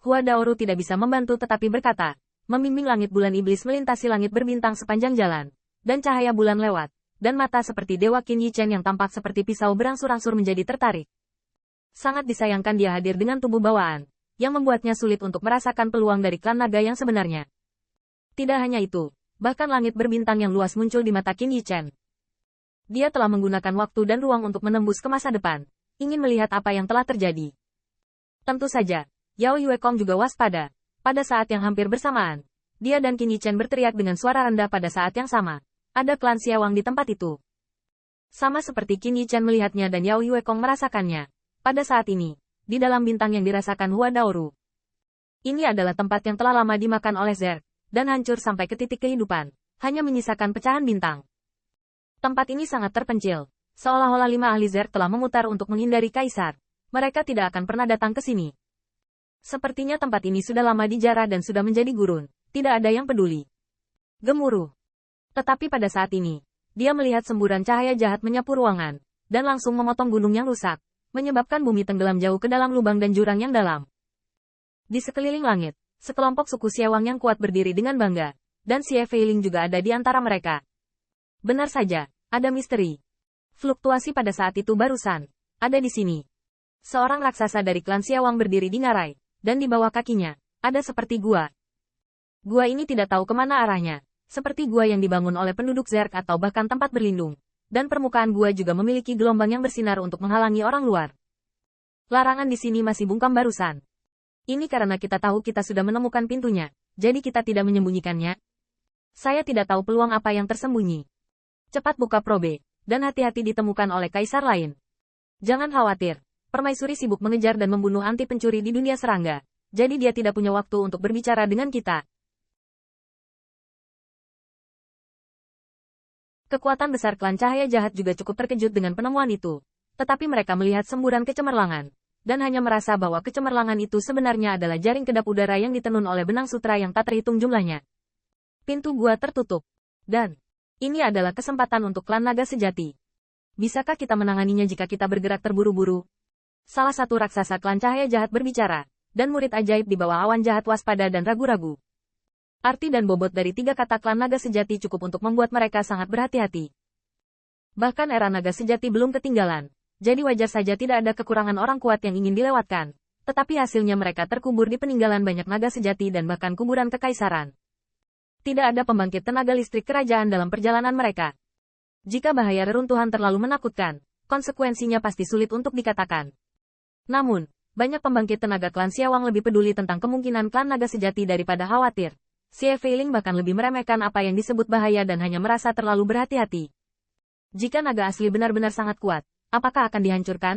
Hua Daoru tidak bisa membantu tetapi berkata, membimbing langit bulan iblis melintasi langit berbintang sepanjang jalan, dan cahaya bulan lewat, dan mata seperti Dewa Qin Yi Chen yang tampak seperti pisau berangsur-angsur menjadi tertarik. Sangat disayangkan dia hadir dengan tubuh bawaan, yang membuatnya sulit untuk merasakan peluang dari klan naga yang sebenarnya. Tidak hanya itu, bahkan langit berbintang yang luas muncul di mata Qin Yi Chen. Dia telah menggunakan waktu dan ruang untuk menembus ke masa depan, ingin melihat apa yang telah terjadi. Tentu saja, Yao Yuekong juga waspada. Pada saat yang hampir bersamaan, dia dan Qin Yi Chen berteriak dengan suara rendah pada saat yang sama. Ada klan Xiawang di tempat itu. Sama seperti Qin Yi Chen melihatnya dan Yao Yuekong merasakannya. Pada saat ini, di dalam bintang yang dirasakan Hua Daoru. Ini adalah tempat yang telah lama dimakan oleh Zerg, dan hancur sampai ke titik kehidupan, hanya menyisakan pecahan bintang. Tempat ini sangat terpencil, seolah-olah 5 ahli Zerg telah memutar untuk menghindari Kaisar. Mereka tidak akan pernah datang ke sini. Sepertinya tempat ini sudah lama dijarah dan sudah menjadi gurun, tidak ada yang peduli. Gemuruh. Tetapi pada saat ini, dia melihat semburan cahaya jahat menyapu ruangan, dan langsung memotong gunung yang rusak, menyebabkan bumi tenggelam jauh ke dalam lubang dan jurang yang dalam. Di sekeliling langit, sekelompok suku Xiawang yang kuat berdiri dengan bangga, dan Xie Feiling juga ada di antara mereka. Benar saja, ada misteri. Fluktuasi pada saat itu barusan ada di sini. Seorang raksasa dari klan Xiawang berdiri di ngarai, dan di bawah kakinya, ada seperti gua. Gua ini tidak tahu kemana arahnya, seperti gua yang dibangun oleh penduduk Zerg atau bahkan tempat berlindung, dan permukaan gua juga memiliki gelombang yang bersinar untuk menghalangi orang luar. Larangan di sini masih bungkam barusan. Ini karena kita tahu kita sudah menemukan pintunya, jadi kita tidak menyembunyikannya. Saya tidak tahu peluang apa yang tersembunyi. Cepat buka probe, dan hati-hati ditemukan oleh kaisar lain. Jangan khawatir. Permaisuri sibuk mengejar dan membunuh anti pencuri di dunia serangga, jadi dia tidak punya waktu untuk berbicara dengan kita. Kekuatan besar klan cahaya jahat juga cukup terkejut dengan penemuan itu, tetapi mereka melihat semburan kecemerlangan, dan hanya merasa bahwa kecemerlangan itu sebenarnya adalah jaring kedap udara yang ditenun oleh benang sutra yang tak terhitung jumlahnya. Pintu gua tertutup, dan ini adalah kesempatan untuk klan naga sejati. Bisakah kita menanganinya jika kita bergerak terburu-buru? Salah satu raksasa klan cahaya jahat berbicara, dan murid ajaib di bawah awan jahat waspada dan ragu-ragu. Arti dan bobot dari 3 kata klan naga sejati cukup untuk membuat mereka sangat berhati-hati. Bahkan era naga sejati belum ketinggalan, jadi wajar saja tidak ada kekurangan orang kuat yang ingin dilewatkan, tetapi hasilnya mereka terkubur di peninggalan banyak naga sejati dan bahkan kuburan kekaisaran. Tidak ada pembangkit tenaga listrik kerajaan dalam perjalanan mereka. Jika bahaya reruntuhan terlalu menakutkan, konsekuensinya pasti sulit untuk dikatakan. Namun, banyak pembangkit tenaga klan Xiawang lebih peduli tentang kemungkinan klan naga sejati daripada khawatir. Xie Feiling bahkan lebih meremehkan apa yang disebut bahaya dan hanya merasa terlalu berhati-hati. Jika naga asli benar-benar sangat kuat, apakah akan dihancurkan?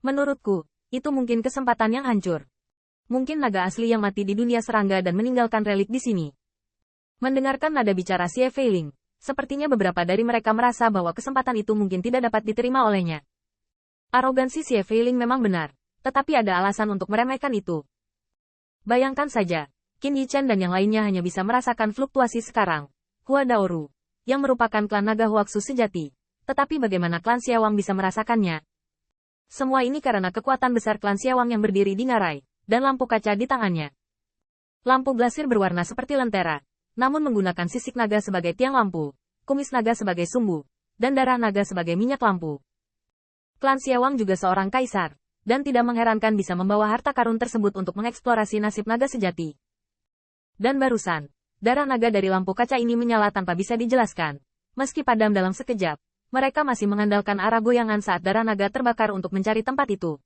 Menurutku, itu mungkin kesempatan yang hancur. Mungkin naga asli yang mati di dunia serangga dan meninggalkan relik di sini. Mendengarkan nada bicara Xie Feiling, sepertinya beberapa dari mereka merasa bahwa kesempatan itu mungkin tidak dapat diterima olehnya. Arogansi Xie Feiling memang benar, tetapi ada alasan untuk meremehkan itu. Bayangkan saja, Qin Yi Chen dan yang lainnya hanya bisa merasakan fluktuasi sekarang. Hua Daoru, yang merupakan klan naga Huaxu sejati. Tetapi bagaimana klan Xiawang bisa merasakannya? Semua ini karena kekuatan besar klan Xiawang yang berdiri di ngarai, dan lampu kaca di tangannya. Lampu glasir berwarna seperti lentera, namun menggunakan sisik naga sebagai tiang lampu, kumis naga sebagai sumbu, dan darah naga sebagai minyak lampu. Klan Xiawang juga seorang kaisar, dan tidak mengherankan bisa membawa harta karun tersebut untuk mengeksplorasi nasib naga sejati. Dan barusan, darah naga dari lampu kaca ini menyala tanpa bisa dijelaskan. Meski padam dalam sekejap, mereka masih mengandalkan arah goyangan saat darah naga terbakar untuk mencari tempat itu.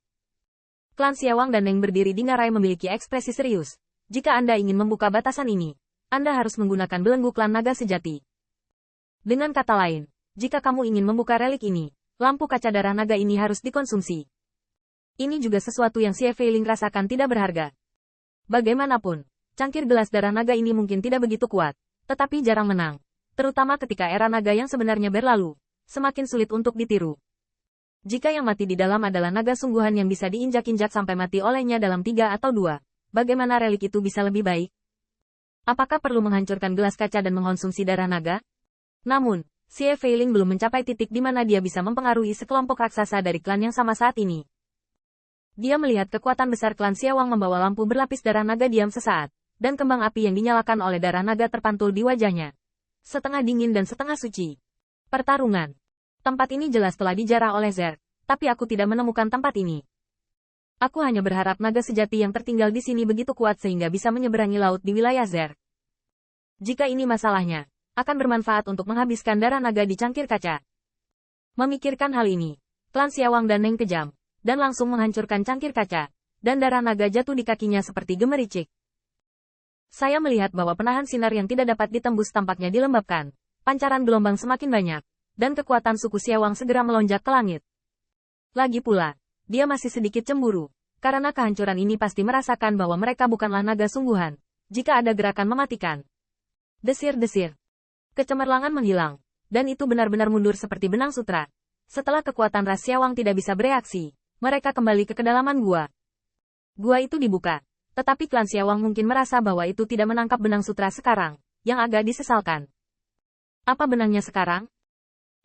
Klan Xiawang dan Neng berdiri di ngarai memiliki ekspresi serius. Jika Anda ingin membuka batasan ini, Anda harus menggunakan belenggu klan naga sejati. Dengan kata lain, jika kamu ingin membuka relik ini, lampu kaca darah naga ini harus dikonsumsi. Ini juga sesuatu yang Xie Feiling rasakan tidak berharga. Bagaimanapun, cangkir gelas darah naga ini mungkin tidak begitu kuat, tetapi jarang menang. Terutama ketika era naga yang sebenarnya berlalu, semakin sulit untuk ditiru. Jika yang mati di dalam adalah naga sungguhan yang bisa diinjak-injak sampai mati olehnya dalam 3 atau 2, bagaimana relik itu bisa lebih baik? Apakah perlu menghancurkan gelas kaca dan mengkonsumsi darah naga? Namun, Xie Feiling belum mencapai titik di mana dia bisa mempengaruhi sekelompok raksasa dari klan yang sama saat ini. Dia melihat kekuatan besar klan Xiawang membawa lampu berlapis darah naga diam sesaat, dan kembang api yang dinyalakan oleh darah naga terpantul di wajahnya. Setengah dingin dan setengah suci. Pertarungan. Tempat ini jelas telah dijarah oleh Zer, tapi aku tidak menemukan tempat ini. Aku hanya berharap naga sejati yang tertinggal di sini begitu kuat sehingga bisa menyeberangi laut di wilayah Zer. Jika ini masalahnya, akan bermanfaat untuk menghabiskan darah naga di cangkir kaca. Memikirkan hal ini, klan Xiawang dan Neng kejam, dan langsung menghancurkan cangkir kaca, dan darah naga jatuh di kakinya seperti gemericik. Saya melihat bahwa penahan sinar yang tidak dapat ditembus tampaknya dilembabkan, pancaran gelombang semakin banyak, dan kekuatan suku Xiawang segera melonjak ke langit. Lagi pula, dia masih sedikit cemburu, karena kehancuran ini pasti merasakan bahwa mereka bukanlah naga sungguhan, jika ada gerakan mematikan. Desir-desir. Kecemerlangan menghilang, dan itu benar-benar mundur seperti benang sutra. Setelah kekuatan ras Xiawang tidak bisa bereaksi, mereka kembali ke kedalaman gua. Gua itu dibuka, tetapi klan Xiawang mungkin merasa bahwa itu tidak menangkap benang sutra sekarang, yang agak disesalkan. Apa benangnya sekarang?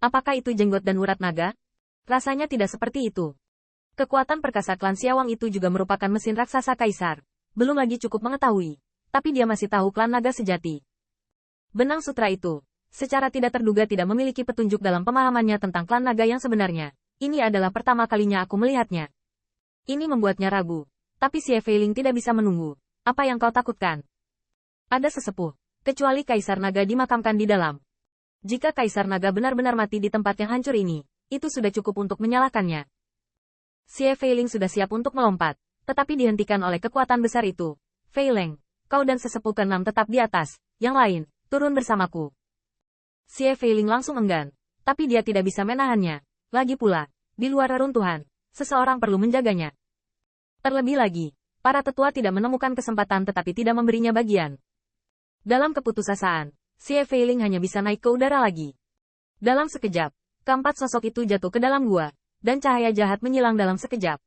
Apakah itu jenggot dan urat naga? Rasanya tidak seperti itu. Kekuatan perkasa klan Xiawang itu juga merupakan mesin raksasa kaisar. Belum lagi cukup mengetahui, tapi dia masih tahu klan naga sejati. Benang sutra itu, secara tidak terduga tidak memiliki petunjuk dalam pemahamannya tentang klan naga yang sebenarnya. Ini adalah pertama kalinya aku melihatnya. Ini membuatnya ragu. Tapi Xie Feiling tidak bisa menunggu. Apa yang kau takutkan? Ada sesepuh, kecuali Kaisar Naga dimakamkan di dalam. Jika Kaisar Naga benar-benar mati di tempat yang hancur ini, itu sudah cukup untuk menyalahkannya. Xie Feiling sudah siap untuk melompat, tetapi dihentikan oleh kekuatan besar itu. Feiling, kau dan sesepuh keenam tetap di atas, yang lain, turun bersamaku. Xie Feiling langsung enggan, tapi dia tidak bisa menahannya. Lagi pula, di luar reruntuhan, seseorang perlu menjaganya. Terlebih lagi, para tetua tidak menemukan kesempatan tetapi tidak memberinya bagian. Dalam keputusasaan, Xie Feiling hanya bisa naik ke udara lagi. Dalam sekejap, keempat sosok itu jatuh ke dalam gua, dan cahaya jahat menyilang dalam sekejap.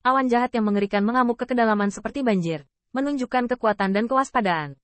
Awan jahat yang mengerikan mengamuk ke kedalaman seperti banjir, menunjukkan kekuatan dan kewaspadaan.